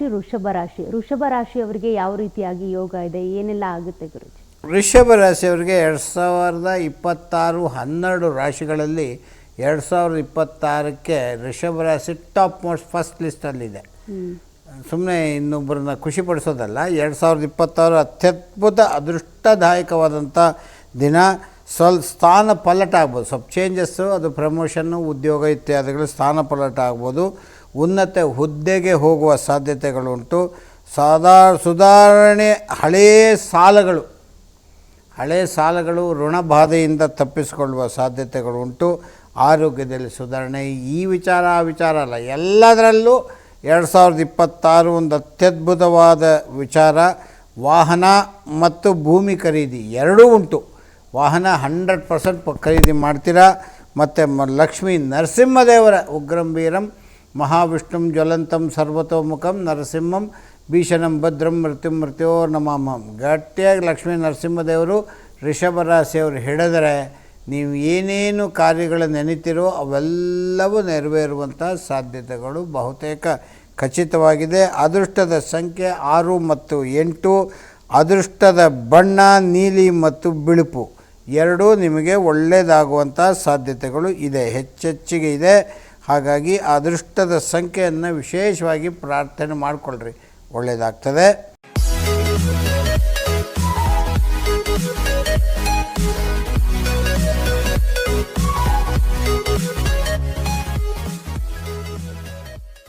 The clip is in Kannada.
ವೃಷಭ ರಾಶಿಯವರಿಗೆ ಯಾವ ರೀತಿಯಾಗಿ ಯೋಗ ಇದೆ, ಏನೆಲ್ಲ ಆಗುತ್ತೆ ಗುರುಜಿ? ವೃಷಭ ರಾಶಿಯವರಿಗೆ 2026 12 ರಾಶಿಗಳಲ್ಲಿ 2026ಕ್ಕೆ ವೃಷಭ ರಾಶಿ ಟಾಪ್ ಮೋಸ್ಟ್ ಫಸ್ಟ್ ಲಿಸ್ಟಲ್ಲಿದೆ. ಸುಮ್ಮನೆ ಇನ್ನೊಬ್ಬರನ್ನ ಖುಷಿಪಡಿಸೋದಲ್ಲ, 2026 ಅತ್ಯದ್ಭುತ ಅದೃಷ್ಟದಾಯಕವಾದಂಥ ದಿನ. ಸ್ಥಾನ ಪಲ್ಲಟ ಆಗ್ಬೋದು, ಸ್ವಲ್ಪ ಚೇಂಜಸ್ಸು, ಅದು ಪ್ರಮೋಷನ್ನು, ಉದ್ಯೋಗ ಇತ್ಯಾದಿಗಳು ಸ್ಥಾನ ಪಲ್ಲಟ ಆಗ್ಬೋದು. ಉನ್ನತ ಹುದ್ದೆಗೆ ಹೋಗುವ ಸಾಧ್ಯತೆಗಳುಂಟು. ಸುಧಾರಣೆ ಹಳೆಯ ಸಾಲಗಳು ಋಣಬಾಧೆಯಿಂದ ತಪ್ಪಿಸಿಕೊಳ್ಳುವ ಸಾಧ್ಯತೆಗಳುಂಟು. ಆರೋಗ್ಯದಲ್ಲಿ ಸುಧಾರಣೆ. ಈ ವಿಚಾರ ಆ ವಿಚಾರ ಅಲ್ಲ, ಎಲ್ಲದರಲ್ಲೂ 2026 ಒಂದು ಅತ್ಯದ್ಭುತವಾದ ವಿಚಾರ. ವಾಹನ ಮತ್ತು ಭೂಮಿ ಖರೀದಿ ಎರಡೂ ಉಂಟು. ವಾಹನ 100% ಖರೀದಿ ಮಾಡ್ತೀರಾ. ಮತ್ತು ಲಕ್ಷ್ಮೀ ನರಸಿಂಹದೇವರ ಉಗ್ರಂಬೀರಂ ಮಹಾವಿಷ್ಣುಂ ಜ್ವಲಂತಂ ಸರ್ವತೋಮುಖಂ ನರಸಿಂಹಂ ಭೀಷಣಂ ಭದ್ರಂ ಮೃತ್ಯೋ ನಮಾಮಂ. ಗಟ್ಟಿಯಾಗಿ ಲಕ್ಷ್ಮೀ ನರಸಿಂಹದೇವರು ವೃಷಭ ರಾಶಿಯವರು ಹಿಡಿದರೆ ನೀವು ಏನೇನು ಕಾರ್ಯಗಳು ನೆನೀತಿರೋ ಅವೆಲ್ಲವೂ ನೆರವೇರುವಂಥ ಸಾಧ್ಯತೆಗಳು ಬಹುತೇಕ ಖಚಿತವಾಗಿದೆ. ಅದೃಷ್ಟದ ಸಂಖ್ಯೆ 6 ಮತ್ತು 8. ಅದೃಷ್ಟದ ಬಣ್ಣ ನೀಲಿ ಮತ್ತು ಬಿಳುಪು ಎರಡೂ ನಿಮಗೆ ಒಳ್ಳೆಯದಾಗುವಂಥ ಸಾಧ್ಯತೆಗಳು ಇದೆ, ಹೆಚ್ಚೆಚ್ಚಿಗೆ ಇದೆ. ಹಾಗಾಗಿ ಅದೃಷ್ಟದ ಸಂಖ್ಯೆಯನ್ನು ವಿಶೇಷವಾಗಿ ಪ್ರಾರ್ಥನೆ ಮಾಡಿಕೊಳ್ಳ್ರಿ, ಒಳ್ಳೆಯದಾಗ್ತದೆ.